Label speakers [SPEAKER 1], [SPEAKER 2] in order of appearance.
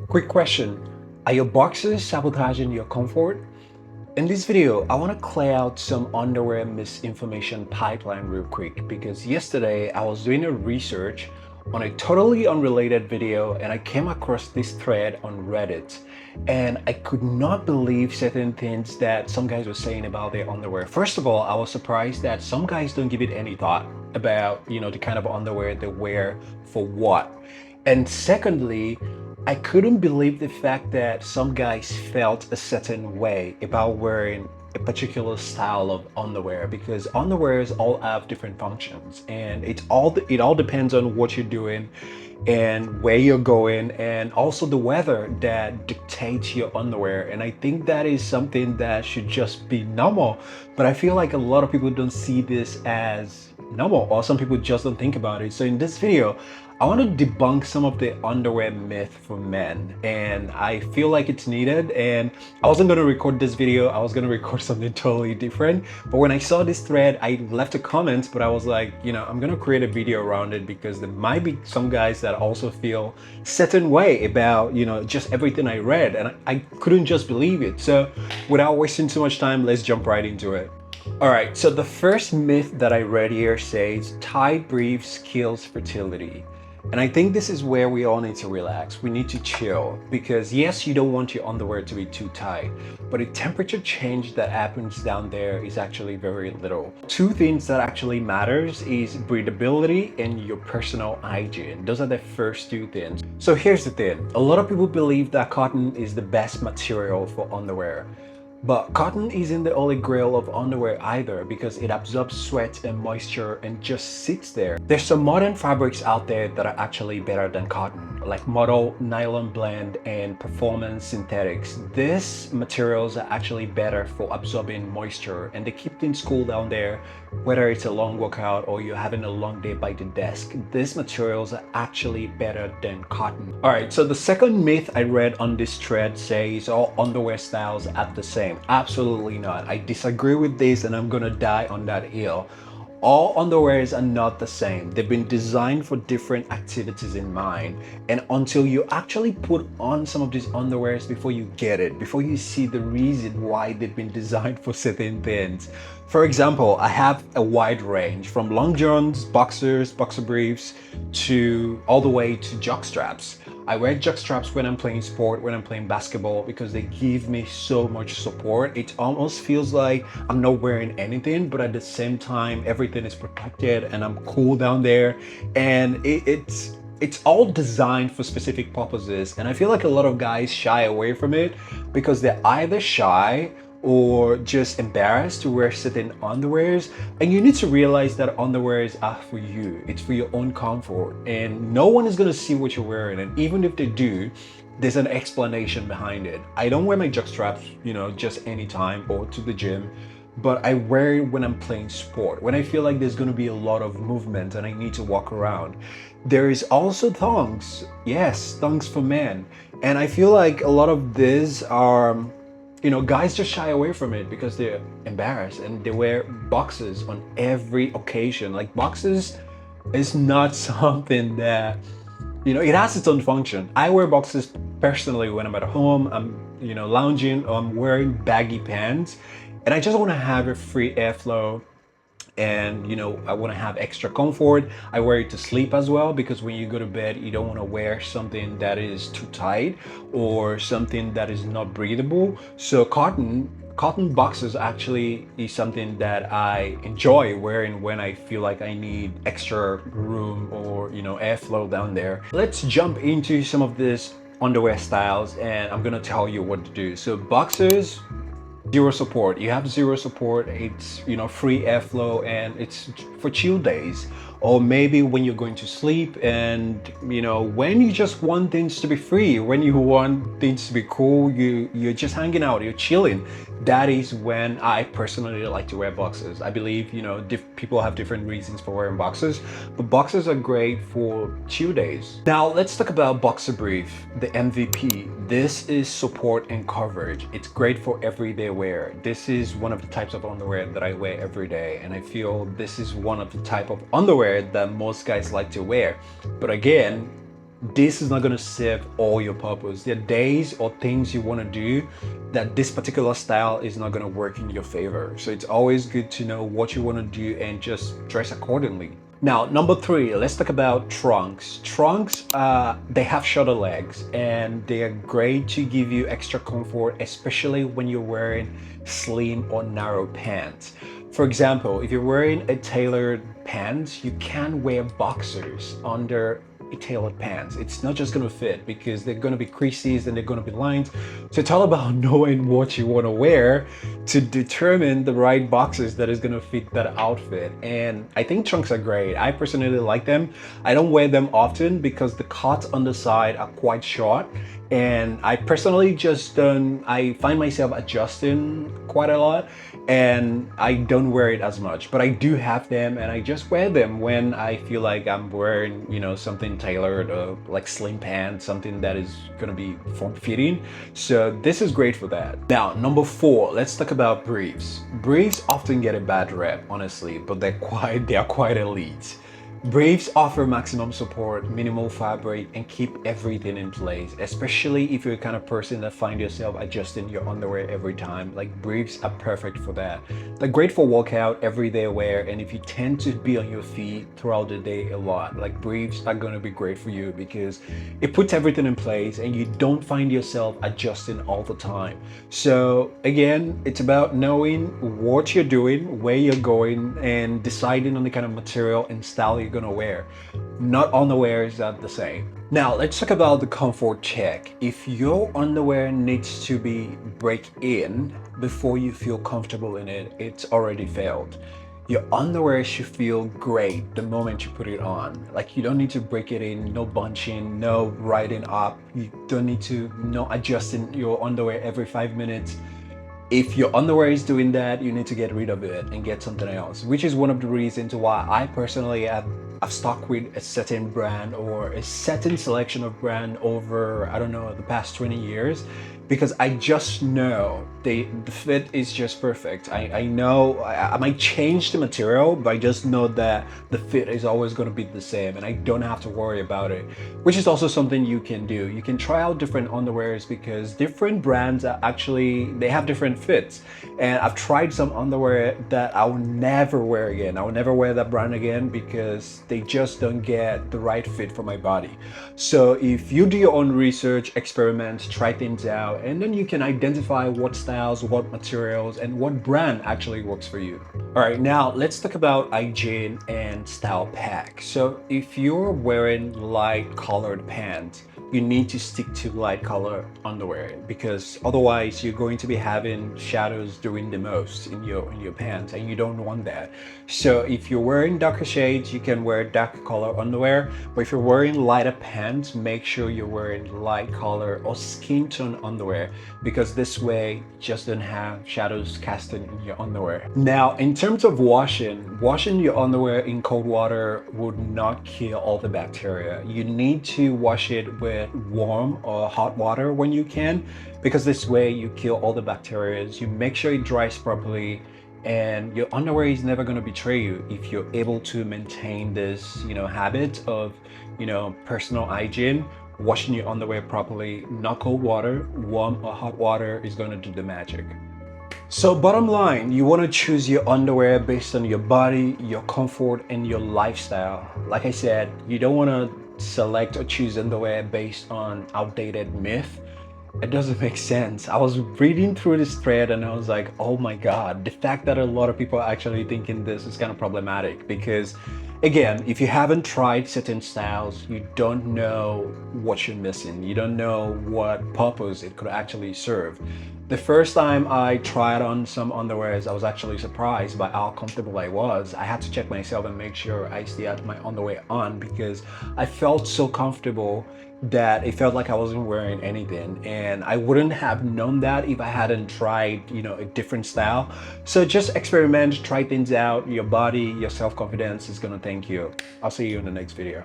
[SPEAKER 1] Quick question. Are your boxers sabotaging your comfort? In this video, I want to clear out some underwear misinformation pipeline real quick because yesterday I was doing a research on a totally unrelated video and I came across this thread on Reddit and I could not believe certain things that some guys were saying about their underwear. First of all, I was surprised that some guys don't give it any thought about, the kind of underwear they wear for what. And secondly, I couldn't believe the fact that some guys felt a certain way about wearing a particular style of underwear because underwears all have different functions and it all depends on what you're doing and where you're going and also the weather that dictates your underwear. And I think that is something that should just be normal, but I feel like a lot of people don't see this as normal, or some people just don't think about it. So in this video I want to debunk some of the underwear myth for men, and I feel like it's needed. And I wasn't going to record this video, I was going to record something totally different, but when I saw this thread I left a comment, but I was like, I'm going to create a video around it because there might be some guys that also feel certain way about just everything I read, and I couldn't just believe it. So without wasting too much time, let's jump right into it. All right, so the first myth that I read here says tight briefs kills fertility. And I think this is where we all need to relax. We need to chill because yes, you don't want your underwear to be too tight, but the temperature change that happens down there is actually very little. Two things that actually matters is breathability and your personal hygiene. Those are the first two things. So here's the thing. A lot of people believe that cotton is the best material for underwear. But cotton isn't the holy grail of underwear either because it absorbs sweat and moisture and just sits there. There's some modern fabrics out there that are actually better than cotton, like modal, nylon blend, and performance synthetics. These materials are actually better for absorbing moisture and they keep things cool down there, whether it's a long workout or you're having a long day by the desk. These materials are actually better than cotton. All right, so the second myth I read on this thread says all underwear styles are the same. Absolutely not. I disagree with this and I'm gonna die on that hill. All underwears are not the same. They've been designed for different activities in mind. And until you actually put on some of these underwears before you get it, before you see the reason why they've been designed for certain things. For example, I have a wide range from long johns, boxers, boxer briefs, to all the way to jock straps. I wear jock straps when I'm playing sport, when I'm playing basketball, because they give me so much support. It almost feels like I'm not wearing anything, but at the same time, everything is protected and I'm cool down there. And it's all designed for specific purposes. And I feel like a lot of guys shy away from it because they're either shy or just embarrassed to wear certain underwears. And you need to realize that underwears are for you. It's for your own comfort and no one is going to see what you're wearing, and even if they do, there's an explanation behind it. I don't wear my jock straps just anytime or to the gym, but I wear it when I'm playing sport, when I feel like there's going to be a lot of movement and I need to walk around. There is also thongs. Yes, thongs for men. And I feel like a lot of these are guys just shy away from it because they're embarrassed and they wear boxers on every occasion. Like boxers is not something that, it has its own function. I wear boxers personally when I'm at home, I'm, lounging, or I'm wearing baggy pants and I just want to have a free airflow. And I want to have extra comfort. I wear it to sleep as well because when you go to bed you don't want to wear something that is too tight or something that is not breathable. So cotton boxers actually is something that I enjoy wearing when I feel like I need extra room or airflow down there. Let's jump into some of these underwear styles and I'm gonna tell you what to do. So boxers, zero support. You have zero support. It's free airflow and it's for chill days, or maybe when you're going to sleep and when you just want things to be free, when you want things to be cool, you're just hanging out, you're chilling. That is when I personally like to wear boxers. I believe people have different reasons for wearing boxers, but boxers are great for chill days. Now let's talk about boxer brief, the MVP. This is support and coverage. It's great for everyday wear. This is one of the types of underwear that I wear every day, and I feel this is one of the type of underwear that most guys like to wear. But again, this is not going to serve all your purpose. There are days or things you want to do that this particular style is not going to work in your favor. So it's always good to know what you want to do and just dress accordingly. Now, number three, let's talk about trunks. Trunks, they have shorter legs and they are great to give you extra comfort, especially when you're wearing slim or narrow pants. For example, if you're wearing a tailored pants, you can wear boxers under tailored pants. It's not just going to fit because they're going to be creases and they're going to be lines. So it's all about knowing what you want to wear to determine the right boxes that is going to fit that outfit. And I think trunks are great. I personally like them. I don't wear them often because the cuts on the side are quite short, and I personally just don't, I find myself adjusting quite a lot and I don't wear it as much, but I do have them and I just wear them when I feel like I'm wearing, something tailored or like slim pants, something that is gonna be form-fitting. So this is great for that. Now, number four, let's talk about briefs. Briefs often get a bad rep, honestly, but they are quite elite. Briefs offer maximum support, minimal fabric, and keep everything in place, especially if you're the kind of person that find yourself adjusting your underwear every time. Like, briefs are perfect for that. They're great for workout, everyday wear, and if you tend to be on your feet throughout the day a lot, like, briefs are going to be great for you because it puts everything in place and you don't find yourself adjusting all the time. So again, it's about knowing what you're doing, where you're going, and deciding on the kind of material and style you're gonna wear. Not underwear is not the same. Now let's talk about the comfort check. If your underwear needs to be break in before you feel comfortable in it, it's already failed. Your underwear should feel great the moment you put it on. Like, you don't need to break it in, no bunching, no riding up. You don't need to no adjusting your underwear every 5 minutes. If your underwear is doing that, you need to get rid of it and get something else, which is one of the reasons why I personally have stuck with a certain brand or a certain selection of brand over, I don't know, the past 20 years, because I just know the fit is just perfect. I know I might change the material, but I just know that the fit is always going to be the same and I don't have to worry about it, which is also something you can do. You can try out different underwears because different brands are actually, they have different fits. And I've tried some underwear that I will never wear again. I will never wear that brand again because they just don't get the right fit for my body. So if you do your own research, experiment, try things out, and then you can identify what styles, what materials, and what brand actually works for you. All right, now let's talk about hygiene and style pack. So if you're wearing light colored pants, you need to stick to light color underwear because otherwise you're going to be having shadows doing the most in your pants, and you don't want that. So if you're wearing darker shades, you can wear dark color underwear, but if you're wearing lighter pants, make sure you're wearing light color or skin tone underwear because this way you just don't have shadows casting in your underwear. Now, in terms of washing your underwear in cold water would not kill all the bacteria. You need to wash it with warm or hot water when you can, because this way you kill all the bacteria. You make sure it dries properly, and your underwear is never going to betray you if you're able to maintain this habit of personal hygiene. Washing your underwear properly, not cold water, warm or hot water is going to do the magic. So bottom line, you want to choose your underwear based on your body, your comfort, and your lifestyle. Like I said, you don't want to select or choose underwear based on outdated myth. It doesn't make sense. I was reading through this thread and I was like, oh my God, the fact that a lot of people are actually thinking this is kind of problematic because, again, if you haven't tried certain styles, you don't know what you're missing. You don't know what purpose it could actually serve. The first time I tried on some underwears, I was actually surprised by how comfortable I was. I had to check myself and make sure I still had my underwear on because I felt so comfortable that it felt like I wasn't wearing anything, and I wouldn't have known that if I hadn't tried a different style. So just experiment, try things out. Your body, your self-confidence is gonna thank you. I'll see you in the next video.